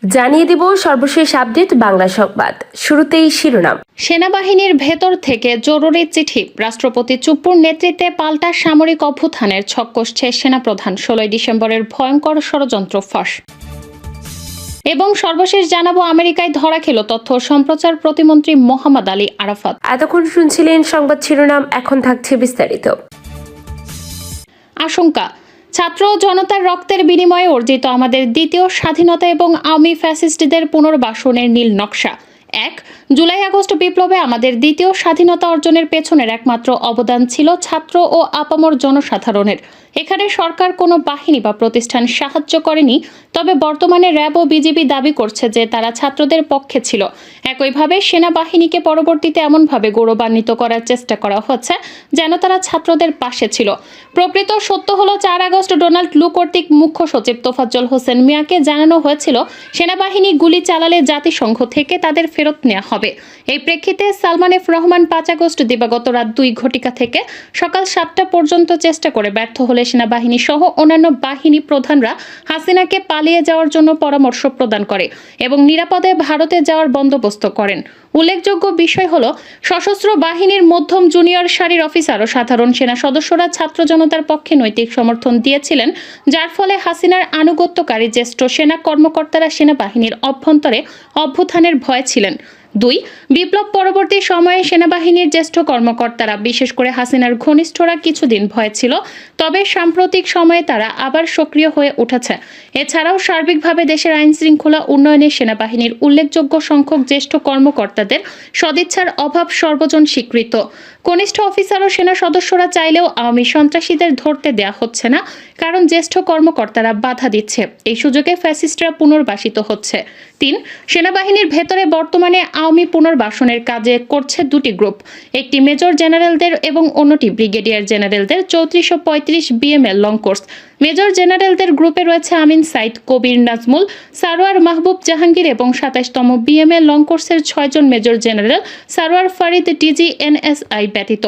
জানিয়ে দিব সর্বশেষ আপডেট বাংলা সংবাদ। শুরুতেই শিরোনাম। সেনাবাহিনীর ভেতর থেকে জরুরি চিঠি, রাষ্ট্রপতি চুপ্পুর নেতৃত্বে পাল্টা সামরিক অভ্যুত্থানের ছক কষছে সেনাপ্রধান, 16 ডিসেম্বরের ভয়ঙ্কর ষড়যন্ত্র ফাঁস। এবং সর্বশেষ জানাবো, আমেরিকায় ধরা খেল তথ্য সম্প্রচার প্রতিমন্ত্রী মোহাম্মদ আলী আরাফাত। এতক্ষণ শুনছিলেন সংবাদ শিরোনাম, এখন থাকছে বিস্তারিত। আশঙ্কা, ছাত্র জনতার রক্তের বিনিময়ে অর্জিত আমাদের দ্বিতীয় স্বাধীনতা এবং আওয়ামী ফ্যাসিস্টদের পুনর্বাসনের নীল নকশা। 1 জুলাই আগস্ট বিপ্লবে আমাদের দ্বিতীয় স্বাধীনতা অর্জনের পেছনের একমাত্র অবদান ছিল ছাত্র ও আপামর জনসাধারণের। এখানে সরকার কোনো বাহিনী বা প্রতিষ্ঠান সাহায্য করেনি, তবে বর্তমানে র্যাব ও বিজিবি দাবি করছে যে তারা ছাত্রদের পক্ষে ছিল। একইভাবে সেনাবাহিনীকে পরবর্তীতে এমনভাবে গৌরবান্বিত করার চেষ্টা করা হচ্ছে যেন তারা ছাত্রদের পাশে ছিল। প্রকৃত সত্য হলো, 4 আগস্ট ডোনাল্ড লু কর্তৃক মুখ্য সচিব তোফাজ্জল হোসেন মিয়াকে জানানো হয়েছিল সেনাবাহিনী গুলি চালালে জাতিসংঘ থেকে তাদের ফেরত নেওয়া হবে। এই প্রেক্ষিতে সালমান এফ রহমান 5 আগস্ট দিবাগত রাত 2 ঘটিকা থেকে সকাল 7টা পর্যন্ত চেষ্টা করে ব্যর্থ হলে সেনাবাহিনী সহ অন্যান্য বাহিনী প্রধানরা হাসিনাকে পালিয়ে যাওয়ার জন্য পরামর্শ প্রদান করে এবং নিরাপদে ভারতে যাওয়ার বন্দোবস্ত করেন। উল্লেখযোগ্য বিষয় হলো, সশস্ত্র বাহিনীর মধ্যম জুনিয়র সারির অফিসার ও সাধারণ সেনা সদস্যরা ছাত্র জনতার পক্ষে নৈতিক সমর্থন দিয়েছিলেন, যার ফলে হাসিনার আনুগত্যকারী জ্যেষ্ঠ সেনা কর্মকর্তারা সেনাবাহিনীর অভ্যন্তরে অভ্যুত্থানের ভয় ছিলেন। 2 বিপ্লব পরবর্তী সময়ে সেনাবাহিনীর জ্যেষ্ঠ কর্মকর্তারা, বিশেষ করে হাসিনার ঘনিষ্ঠরা কিছুদিন ভয় ছিল, তবে সাম্প্রতিক সময়ে তারা আবার সক্রিয় হয়ে উঠেছে। এছাড়াও সার্বিকভাবে দেশের আইন শৃঙ্খলা উন্নয়নে সেনাবাহিনীর উল্লেখযোগ্য সংখ্যক জ্যেষ্ঠ কর্মকর্তাদের সদিচ্ছার অভাব সর্বজন স্বীকৃত। কনিষ্ঠ অফিসার ও সেনা সদস্যরা চাইলেও আওয়ামী সন্ত্রাসীদের ধরতে দেয়া হচ্ছে না, কারণ জ্যেষ্ঠ কর্মকর্তারা বাধা দিচ্ছে। এই সুযোগে ফ্যাসিস্টরা পুনর্বাসিত হচ্ছে। 3 সেনাবাহিনীর ভেতরে বর্তমানে আওয়ামী পুনর্বাসনের কাজে করছে 2টি গ্রুপ, একটি মেজর জেনারেলদের এবং অন্যটি ব্রিগেডিয়ার জেনারেলদের 3435 বিএমএল লং কোর্স। মেজর জেনারেলদের গ্রুপে রয়েছে আমিন সাইদ, কবির নাজমুল, সারোয়ার মাহবুব জাহাঙ্গীর এবং 27তম বিএমএল লং কোর্সের 6 জন major general Sarwar Farid DG NSI ব্যতীত।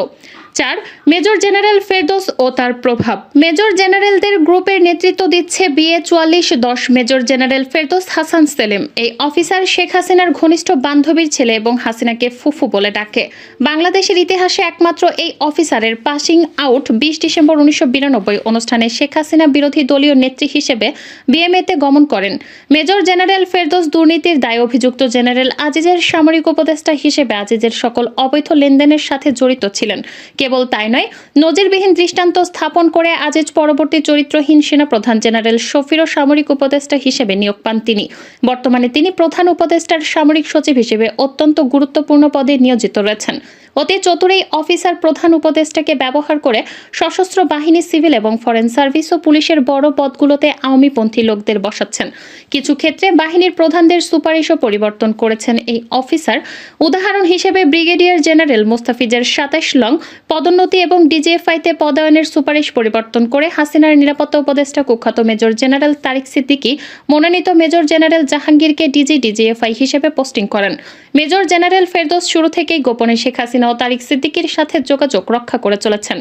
4 মেজর জেনারেল ফেরদৌস ও তার প্রভাব। মেজর জেনারেলদের গ্রুপের নেতৃত্ব দিচ্ছে BA 4410 major general Ferdous Hasan Selim. এই অফিসার শেখ হাসিনার ঘনিষ্ঠ বান্ধবীর ছেলে এবং হাসিনাকে ফুফু বলে ডাকে। বাংলাদেশের ইতিহাসে একমাত্র এই অফিসারের পাসিং আউট 20 ডিসেম্বর 1992 অনুষ্ঠানে শেখ হাসিনা বিরোধী দলীয় নেত্রী হিসেবে বিএমএতে গমন করেন। মেজর জেনারেল ফেরদৌস দুর্নীতির দায়ে অভিযুক্ত জেনারেল আজিজের সামরিক উপদেষ্টা হিসেবে আজিজের সকল অবৈধ লেনদেনের সাথে জড়িত ছিলেন। কেবল তাই নয়, নজিরবিহীন দৃষ্টান্ত স্থাপন করে আজিজ পরবর্তী চরিত্রহীন সেনাপ্রধান জেনারেল শফিরও সামরিক উপদেষ্টা হিসেবে নিয়োগ পান তিনি। বর্তমানে তিনি প্রধান উপদেষ্টার সামরিক সচিব হিসেবে অত্যন্ত গুরুত্বপূর্ণ পদে নিয়োজিত রয়েছেন। অতি চতুর এই অফিসার প্রধান উপদেষ্টাকে ব্যবহার করে সশস্ত্র বাহিনী, সিভিল এবং ফরেন সার্ভিস ও পুলিশের বড় পদগুলোতে আওয়ামীপন্থী লোকদের বসাচ্ছেন। কিছু ক্ষেত্রে বাহিনীর প্রধানদের সুপারিশও পরিবর্তন করেছেন এই অফিসার। উদাহরণ হিসেবে ব্রিগেডিয়ার জেনারেল মোস্তাফিজের 27 লং পদোন্নতি এবং ডিজিএফআইতে পদায়নের সুপারিশ পরিবর্তন করে হাসিনার নিরাপত্তা উপদেষ্টা কুখ্যাত মেজর জেনারেল তারিক সিদ্দিকী মনোনীত মেজর জেনারেল জাহাঙ্গীরকে ডিজিএফআই হিসেবে পোস্টিং করেন। মেজর জেনারেল ফেরদৌস শুরু থেকেই গোপনে শেখ হাসিনা ও তারিক সিদ্দিকীর সাথে যোগাযোগ রক্ষা করে চলেছেন।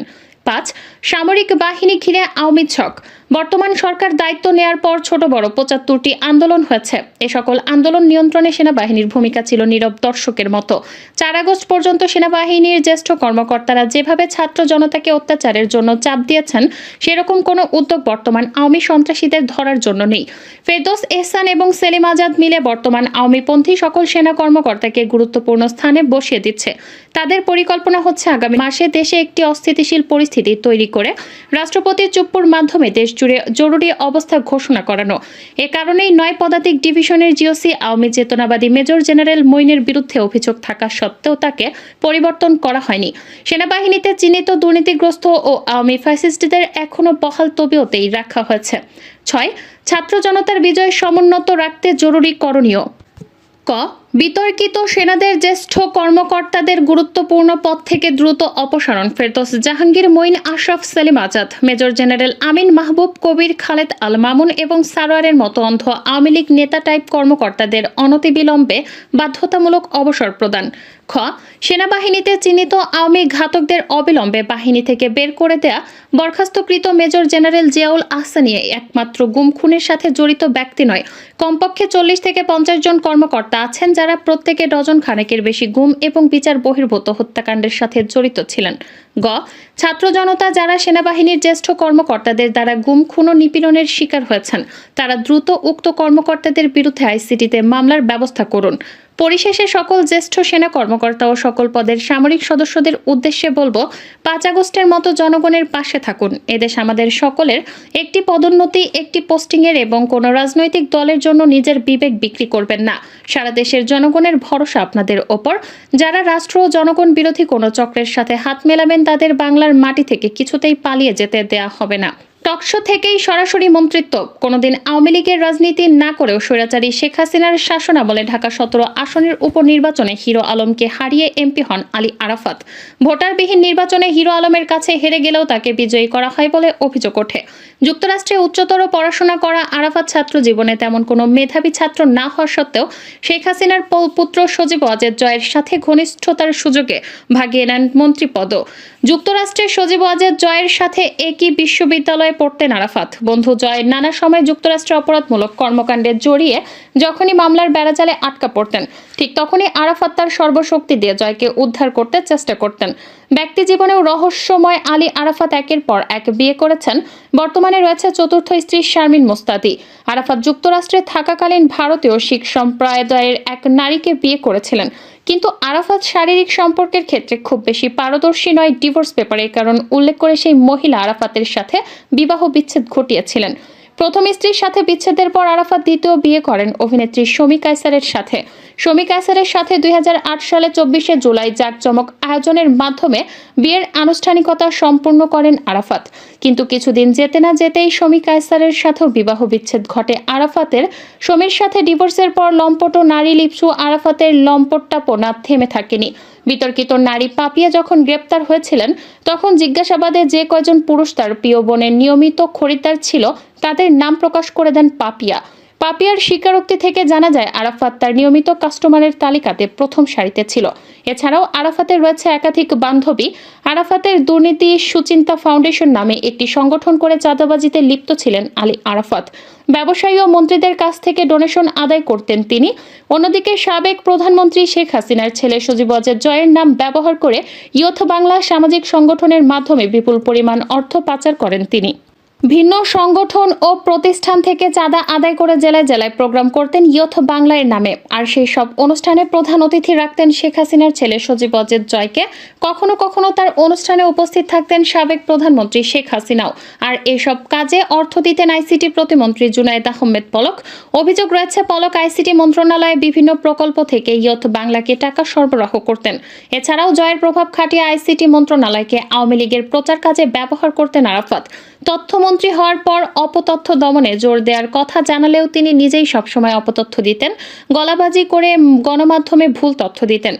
5 সামরিক বাহিনী ঘিরে আওয়ামী ছক। বর্তমান সরকার দায়িত্ব নেয়ার পর ছোট বড় 75টি আন্দোলন হয়েছে। এ সকল আন্দোলন নিয়ন্ত্রণে সেনাবাহিনীর ভূমিকা ছিল নীরব দর্শকের মতো। 4 আগস্ট পর্যন্ত সেনাবাহিনীর জ্যেষ্ঠ কর্মকর্তারা যেভাবে ছাত্র জনতাকে অত্যাচারের জন্য চাপ দিয়েছেন, সেরকম কোনো উদ্যোগ বর্তমান আওয়ামী সন্ত্রাসীদের ধরার জন্য নেই। ফেরদৌস এহসান এবং সেলিম আজাদ মিলে বর্তমান আওয়ামীপন্থী সকল সেনা কর্মকর্তাকে গুরুত্বপূর্ণ স্থানে বসিয়ে দিচ্ছে। তাদের পরিকল্পনা হচ্ছে আগামী মাসে দেশে একটি অস্থিতিশীল পরিস্থিতি তৈরি করে রাষ্ট্রপতি চুপ্পুর মাধ্যমে দেশ জুড়ে জরুরি অবস্থা ঘোষণা করানো। এ কারণেই 9 পদাতিক ডিভিশনের জিওসি আওয়ামী চেতনাবাদী মেজর জেনারেল মঈনের বিরুদ্ধে অভিযোগ থাকা সত্ত্বেও তাকে পরিবর্তন করা হয়নি। সেনাবাহিনীতে চিহ্নিত দুর্নীতিগ্রস্ত ও আওয়ামী ফ্যাসিস্টদের এখনো বহাল তবিয়তেই রাখা হয়েছে। 6 ছাত্র জনতার বিজয় সমুন্নত রাখতে জরুরি করণীয়। ক বিতর্কিত সেনাদের জ্যেষ্ঠ কর্মকর্তাদের গুরুত্বপূর্ণ পদ থেকে দ্রুত অপসারণ। ফেরদৌস জাহাঙ্গীর, মঈন আশরাফ, সেলিম আজাদ, মেজর জেনারেল আমিন মাহবুব কবির, খালেদ আল মামুন এবং সারোয়ারের মতো অন্ধ আওয়ামী লীগ নেতা টাইপ কর্মকর্তাদের অনতিবিলম্বে বাধ্যতামূলক অবসর প্রদান। খ. সেনাবাহিনীতে চিহ্নিত আওয়ামী ঘাতকদের অবিলম্বে বাহিনী থেকে বের করে দেয়া। বরখাস্তকৃত মেজর জেনারেল জিয়াউল আহসানী একমাত্র গুম খুনের সাথে জড়িত ব্যক্তি নয়, কমপক্ষে 40 থেকে 50 জন কর্মকর্তা আছেন যারা প্রত্যেকে ডজন খানেকের বেশি গুম এবং বিচার বহির্ভূত হত্যাকাণ্ডের সাথে জড়িত ছিলেন। গ. ছাত্র জনতা যারা সেনাবাহিনীর জ্যেষ্ঠ কর্মকর্তাদের দ্বারা গুম, খুন ও নিপীড়নের শিকার হয়েছেন, তারা দ্রুত উক্ত কর্মকর্তাদের বিরুদ্ধে আইসিটিতে মামলার ব্যবস্থা করুন। পরিশেষে সকল জ্যেষ্ঠ সেনা কর্মকর্তা ও সকল পদের সামরিক সদস্যদের উদ্দেশ্যে বলবো, 5 আগস্টের মতো জনগণের পাশে থাকুন। এদেশ আমাদের সকলের। একটি পদোন্নতি, একটি পোস্টিংয়ের এবং কোনো রাজনৈতিক দলের জন্য নিজের বিবেক বিক্রি করবেন না। সারা দেশের জনগণের ভরসা আপনাদের ওপর। যারা রাষ্ট্র ও জনগণ বিরোধী কোনো চক্রের সাথে হাত মেলাবেন, তাদের বাংলার মাটি থেকে কিছুতেই পালিয়ে যেতে দেয়া হবে না। টকশো থেকেই সরাসরি মন্ত্রিত্ব। কোনোদিন আওয়ামী লীগের রাজনীতি না করেও স্বৈরাচারী শেখ হাসিনার শাসনামলে ঢাকা 17 আসনের উপনির্বাচনে হিরো আলমকে হারিয়ে এমপি হন আলী আরাফাত। ভোটারবিহীন নির্বাচনে হিরো আলমের কাছে হেরে গেলেও তাকে বিজয়ী করা হয় বলে অভিযোগ ওঠে। যুক্তরাষ্ট্রে উচ্চতর পড়াশোনা করা আরাফাত ছাত্র জীবনে তেমন কোনো মেধাবী ছাত্র না হওয়া সত্ত্বেও শেখ হাসিনার পুত্র সজীব ওয়াজেদ জয়ের সাথে ঘনিষ্ঠতার সুযোগে ভাগিয়ে নেন মন্ত্রীপদ। যুক্তরাষ্ট্রের সজীব ওয়াজেদ জয়ের সাথে একই বিশ্ববিদ্যালয়ে পড়তেন আরাফাত। বন্ধু জয় নানা সময় যুক্তরাষ্ট্রে অপরাধমূলক কর্মকাণ্ডে জড়িয়ে যখনই মামলার বেড়াজালে আটকা পড়তেন, ঠিক তখনই আরাফাত তার সর্বশক্তি দিয়ে জয়কে উদ্ধার করতে চেষ্টা করতেন। ব্যক্তি জীবনেও রহস্যময় আলী আরাফাত একের পর এক বিয়ে করেছেন। বর্তমানে রয়েছে চতুর্থ স্ত্রী শারমিন মুস্তাদি। আরাফাত যুক্তরাষ্ট্রে থাকাকালীন ভারতীয় শিখ সম্প্রদায়ের এক নারীকে বিয়ে করেছিলেন। কিন্তু আরাফাত শারীরিক সম্পর্কের ক্ষেত্রে খুব বেশি পারদর্শী নয়। ডিভোর্স পেপারের কারণ উল্লেখ করে সেই মহিলা আরাফাতের সাথে বিবাহ বিচ্ছেদ ঘটিয়েছিলেন। প্রথম স্ত্রীর সাথে বিচ্ছেদের পর আরাফাত দ্বিতীয় বিয়ে করেন অভিনেত্রী শমী কায়সারের সাথে। শমী কায়সারের সাথে 2008 সালে 24শে জুলাই জাঁকজমক আয়োজনের মাধ্যমে বিয়ের আনুষ্ঠানিকতা সম্পূর্ণ করেন আরাফাত। কিন্তু কিছুদিন যেতে না যেতেই শমী কায়সারের সাথেও বিবাহ বিচ্ছেদ ঘটে আরাফাতের। শমীর সাথে ডিভোর্সের পর লম্পট ও নারী লিপসু আরাফাতের লম্পটটাপনা থেমে থাকেনি। বিতর্কিত নারী পাপিয়া যখন গ্রেপ্তার হয়েছিলেন, তখন জিজ্ঞাসাবাদে যে কয়জন পুরুষ তার প্রিয় বোনের নিয়মিত খরিদ্দার ছিল, তাদের নাম প্রকাশ করে দেন পাপিয়া। পাপিয়ার স্বীকারোক্তি থেকে জানা যায় আরাফাত তার নিয়মিত কাস্টমারের তালিকাতে প্রথম সারিতে ছিল। এছাড়াও আরাফাতের রয়েছে একাধিক বান্ধবী। আরাফাতের দুর্নীতি সুচিন্তা ফাউন্ডেশন নামে একটি সংগঠন করে চাঁদাবাজিতে লিপ্ত ছিলেন আলী আরাফাত। ব্যবসায়ী ও মন্ত্রীদের কাছ থেকে ডোনেশন আদায় করতেন তিনি। অন্যদিকে সাবেক প্রধানমন্ত্রী শেখ হাসিনার ছেলে সজীব ওয়াজেদ জয়ের নাম ব্যবহার করে ইয়থ বাংলা সামাজিক সংগঠনের মাধ্যমে বিপুল পরিমাণ অর্থ পাচার করেন তিনি। ভিন্ন সংগঠন ও প্রতিষ্ঠান থেকে চাঁদা আদায় করে জেলায় জেলায় প্রোগ্রাম করতেন ইয়থ বাংলার নামে। আর সেই সব অনুষ্ঠানে প্রধান অতিথি রাখতেন শেখ হাসিনার ছেলে সজীব ওয়াজেদ জয়কে। কখনো কখনো তার অনুষ্ঠানে উপস্থিত থাকতেন সাবেক প্রধানমন্ত্রী শেখ হাসিনাও। আর এসব কাজে অর্থ দিতেন আইসিটি প্রতিমন্ত্রী জুনায়েদ আহমেদ পলক। অভিযোগ রয়েছে পলক আইসিটি মন্ত্রণালয়ে বিভিন্ন প্রকল্প থেকে ইয়থ বাংলাকে টাকা সরবরাহ করতেন। এছাড়াও জয়ের প্রভাব খাটিয়ে আইসিটি মন্ত্রণালয়কে আওয়ামী লীগের প্রচার কাজে ব্যবহার করতেন আরাফাত। তথ্যমন্ত্রী হওয়ার পর অপতথ্য দমনে জোর দেওয়ার কথা জানালেও তিনি নিজেই সবসময় অপতথ্য দিতেন, গলাবাজি করে গণমাধ্যমে ভুল তথ্য দিতেন।